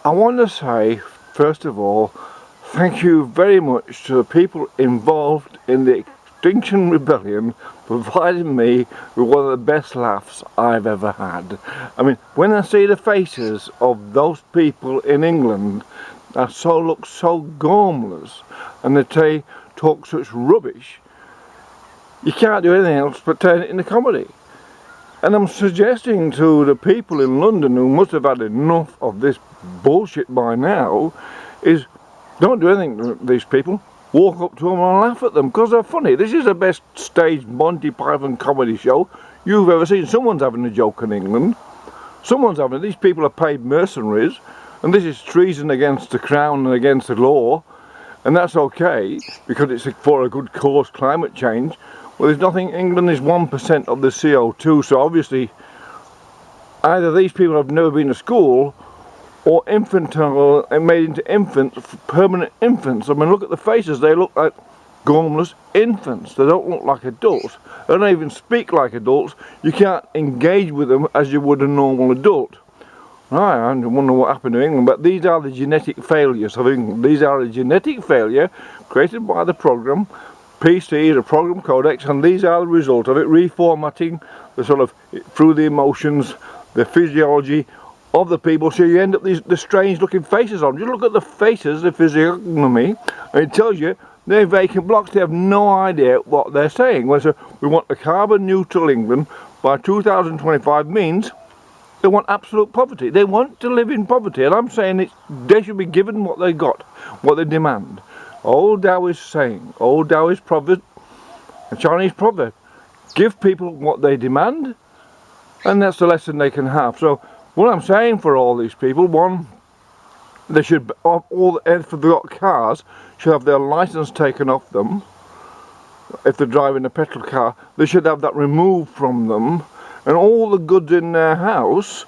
I want to say, first of all, thank you very much to the people involved in the Extinction Rebellion, providing me with one of the best laughs I've ever had. I mean, when I see the faces of those people in England that look so gormless, and they talk such rubbish, you can't do anything else but turn it into comedy. And I'm suggesting to the people in London who must have had enough of this bullshit by now, is don't do anything to these people. Walk up to them and laugh at them because they're funny. This is the best staged Monty Python comedy show you've ever seen. Someone's having a joke in England. Someone's having it. These people are paid mercenaries, and this is treason against the crown and against the law, and that's okay because it's for a good cause, climate change. Well, there's nothing. England is 1% of the CO2, so obviously either these people have never been to school or infantile and made into infants, permanent infants. I mean, look at the faces. They look like gormless infants. They don't look like adults. They don't even speak like adults. You can't engage with them as you would a normal adult. I wonder what happened to England, but these are the genetic failures of England. These are a genetic failure created by the program PC, the program codex, and these are the result of it, reformatting the sort of through the emotions, the physiology of the people, so you end up the strange looking faces on. Just look at the faces, the physiognomy, and it tells you they're vacant blocks. They have no idea what they're saying. When so we want a carbon neutral England by 2025 means they want absolute poverty. They want to live in poverty, and I'm saying they should be given what they got, what they demand. Old Taoist saying, old Taoist proverb, a Chinese proverb, give people what they demand, and that's the lesson they can have. So what I'm saying for all these people, one, they should, if they've got cars, should have their license taken off them. If they're driving a petrol car, they should have that removed from them. And all the goods in their house,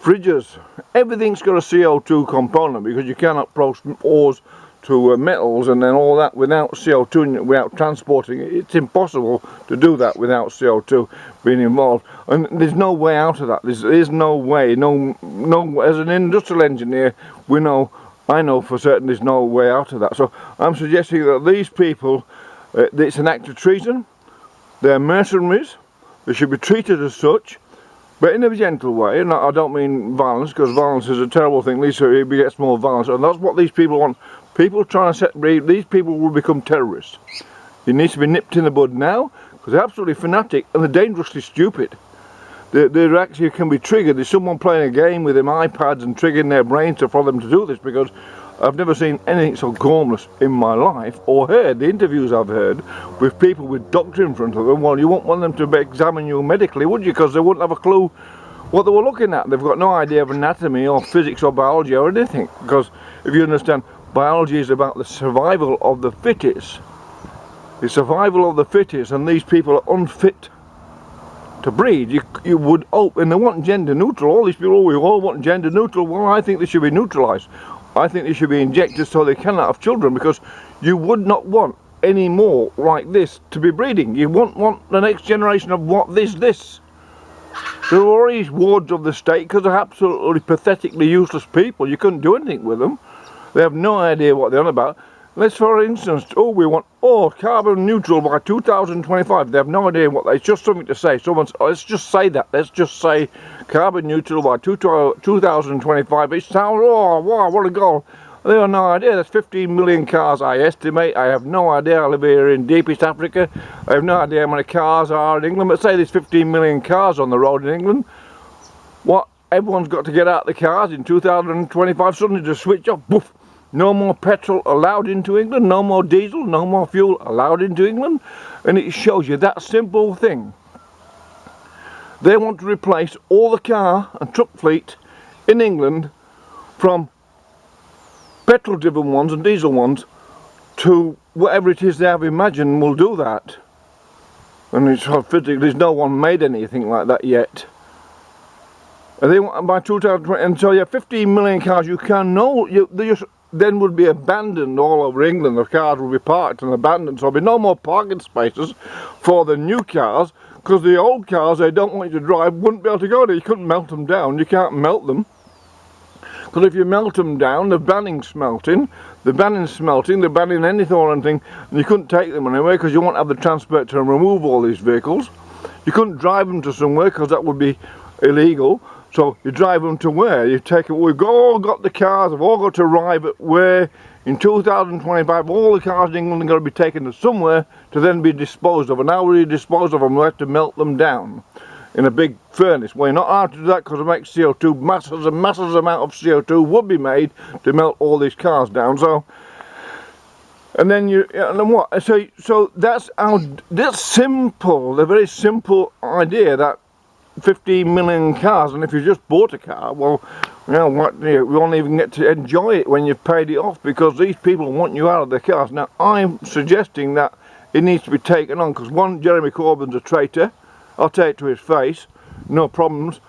fridges, everything's got a CO2 component, because you cannot process ores to metals and then all that without CO2 and without transporting it. It's impossible to do that without CO2 being involved, and there's no way out of that. There's no way, no. As an industrial engineer, I know for certain there's no way out of that. So I'm suggesting that these people, it's an act of treason. They're mercenaries. They should be treated as such, but in a gentle way. And I don't mean violence, because violence is a terrible thing. At least it gets more violence, and that's what these people want. People trying to these people will become terrorists. It needs to be nipped in the bud now, because they're absolutely fanatic and they're dangerously stupid. They actually can be triggered. There's someone playing a game with them iPads and triggering their brains for them to do this, because I've never seen anything so gormless in my life, or heard the interviews I've heard with people with doctors in front of them. Well, you wouldn't want them to examine you medically, would you? Because they wouldn't have a clue what they were looking at. They've got no idea of anatomy or physics or biology or anything, because if you understand, biology is about the survival of the fittest. The survival of the fittest, and these people are unfit to breed. You would hope, and they want gender neutral. All these people, we all want gender neutral. Well, I think they should be neutralised. I think they should be injected so they cannot have children, because you would not want any more like this to be breeding. You won't want the next generation of what this. They're already wards of the state because they're absolutely pathetically useless people. You couldn't do anything with them. They have no idea what they're on about. Let's, for instance, we want carbon neutral by 2025. They have no idea what it's just something to say. Let's just say that. Let's just say carbon neutral by 2025. It sounds, oh wow, what a goal. They have no idea. There's 15 million cars, I estimate. I have no idea. I live here in deepest Africa. I have no idea how many cars are in England. But say there's 15 million cars on the road in England. What? Everyone's got to get out the cars in 2025. Suddenly just switch off. Boof. No more petrol allowed into England, no more diesel, no more fuel allowed into England. And it shows you that simple thing. They want to replace all the car and truck fleet in England from petrol driven ones and diesel ones to whatever it is they have imagined will do that. And it's physically, there's no one made anything like that yet. And they want by 2020, and so you have 15 million cars. You can they just then would be abandoned all over England. The cars would be parked and abandoned, so there'll be no more parking spaces for the new cars, because the old cars they don't want you to drive wouldn't be able to go there. You couldn't melt them down. You can't melt them. Because if you melt them down, they're banning smelting, they're banning smelting, they're banning any sort of thing, and you couldn't take them anywhere because you won't have the transport to remove all these vehicles. You couldn't drive them to somewhere because that would be illegal. So you drive them to where? You take it. We've all got the cars. Have all got to arrive at where in 2025 all the cars in England are going to be taken to somewhere to then be disposed of. And how will you dispose of them? We have to melt them down in a big furnace. Well, you're not allowed to do that because it makes CO2. Masses and masses amount of CO2 would be made to melt all these cars down. So, and then what? So that's simple. The very simple idea that 15 million cars, and if you just bought a car, well, you know what, you won't even get to enjoy it when you've paid it off because these people want you out of their cars. Now, I'm suggesting that it needs to be taken on because one, Jeremy Corbyn's a traitor. I'll take it to his face, no problems.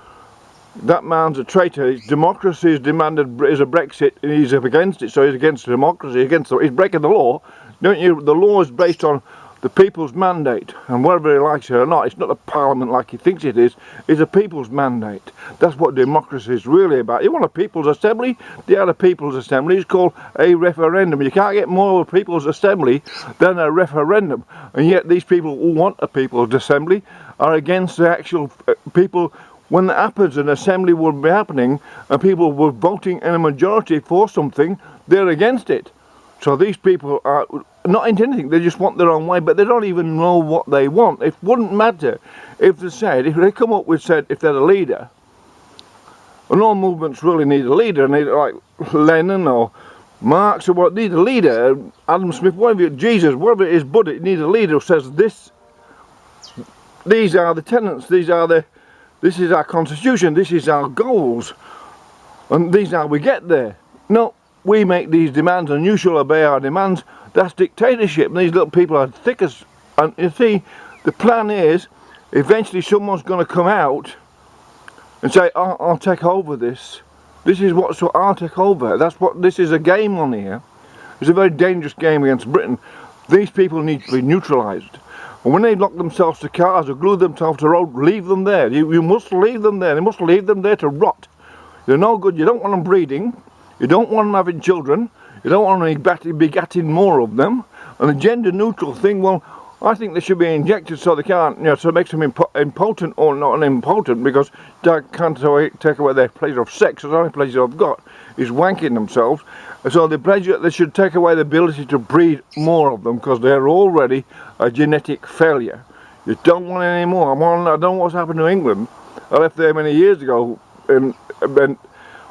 That man's a traitor. His democracy is demanded is a Brexit, and he's up against it, so he's against democracy, he's breaking the law. Don't you? The law is based on the people's mandate, and whether he likes it or not, it's not a parliament like he thinks it is, it's a people's mandate. That's what democracy is really about. You want a people's assembly? They had a people's assembly. It's called a referendum. You can't get more of a people's assembly than a referendum, and yet these people who want a people's assembly are against the actual people. When that happens, an assembly will be happening and people were voting in a majority for something, they're against it. So these people are not into anything, they just want their own way, but they don't even know what they want. It wouldn't matter if they come up with, if they're a leader, and all movements really need a leader, like Lenin or Marx or what, need a leader, Adam Smith, whatever, Jesus, whatever it is, Buddha, it needs a leader who says these are the tenets, this is our constitution, this is our goals, and these are how we get there. No, we make these demands and you shall obey our demands. That's dictatorship, and these little people are thick as, and you see, the plan is, eventually someone's going to come out and say, I'll take over this. This is what, so I'll take over. That's what, this is a game on here. It's a very dangerous game against Britain. These people need to be neutralised. And when they lock themselves to cars or glue themselves to road, leave them there. You must leave them there. They must leave them there to rot. They're no good. You don't want them breeding. You don't want them having children. You don't want them begetting more of them. And the gender neutral thing, well, I think they should be injected so they can't, so it makes them impotent or not impotent, because they can't take away their pleasure of sex. The only pleasure I've got is wanking themselves. And so they should take away the ability to breed more of them, because they're already a genetic failure. You don't want any more. I don't know what's happened to England. I left there many years ago, and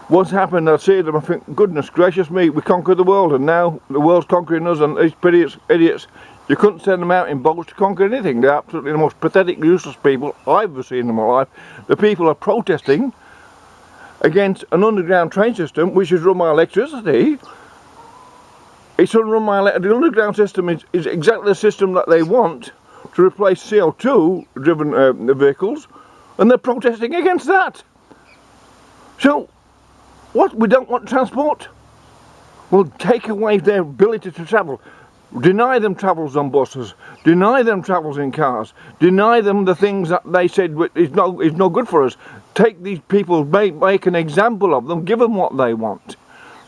what's happened, I see them, I think, goodness gracious me, we conquered the world, and now the world's conquering us, and these idiots, you couldn't send them out in boats to conquer anything. They're absolutely the most pathetic, useless people I've ever seen in my life. The people are protesting against an underground train system which is run by electricity. It's run by the underground system is exactly the system that they want to replace CO2 driven vehicles, and they're protesting against that. So what, we don't want transport? We'll take away their ability to travel. Deny them travels on buses, deny them travels in cars, deny them the things that they said is no good for us. Take these people, make an example of them, give them what they want.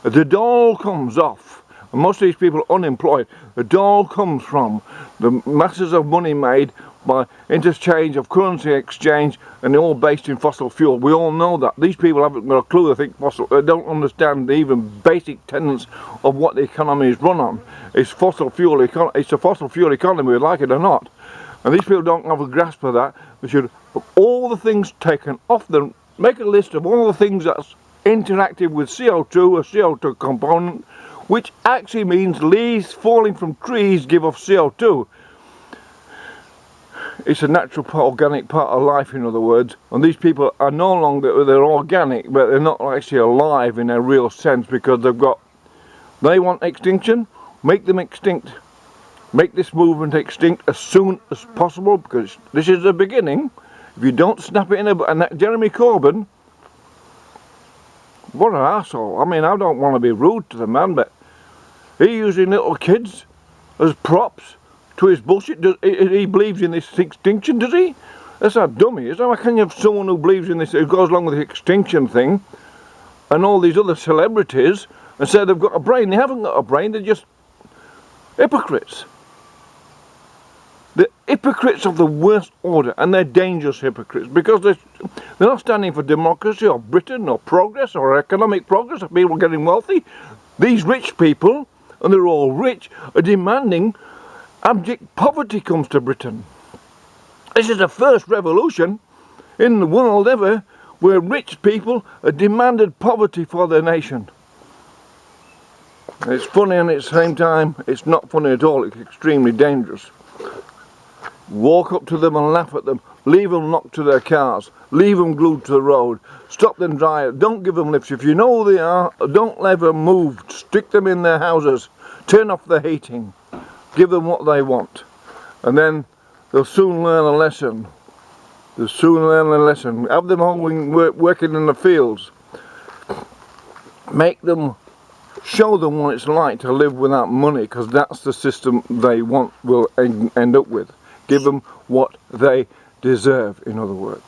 The dole comes off, and most of these people are unemployed. The dole comes from the masses of money made by interchange of currency exchange, and they're all based in fossil fuel. We all know that. These people haven't got a clue. They think they don't understand the even basic tenets of what the economy is run on. It's fossil fuel. It's a fossil fuel economy, we like it or not. And these people don't have a grasp of that. They should have all the things taken off them. Make a list of all the things that's interactive with CO2, a CO2 component, which actually means leaves falling from trees give off CO2. It's a natural organic part of life, in other words, and these people are no longer, they're organic, but they're not actually alive in a real sense, because they want extinction. Make them extinct. Make this movement extinct as soon as possible, because this is the beginning. If you don't snap it in and that Jeremy Corbyn, what an arsehole. I mean, I don't want to be rude to the man, but he's using little kids as props to his bullshit. He believes in this extinction, does he? That's a dummy. How can you have someone who believes in this, who goes along with the extinction thing, and all these other celebrities and say they've got a brain. They haven't got a brain, they're just hypocrites. They're hypocrites of the worst order, and they're dangerous hypocrites because they're not standing for democracy or Britain or progress or economic progress or people getting wealthy. These rich people, and they're all rich, are demanding abject poverty comes to Britain. This is the first revolution in the world ever where rich people have demanded poverty for their nation. It's funny, and at the same time it's not funny at all. It's extremely dangerous. Walk up to them and laugh at them. Leave them locked to their cars. Leave them glued to the road. Stop them dry. Don't give them lifts. If you know who they are, don't let them move. Stick them in their houses. Turn off the heating. Give them what they want. And then they'll soon learn a lesson. They'll soon learn a lesson. Have them all working in the fields. Make them, show them what it's like to live without money, because that's the system they want, will end up with. Give them what they deserve, in other words.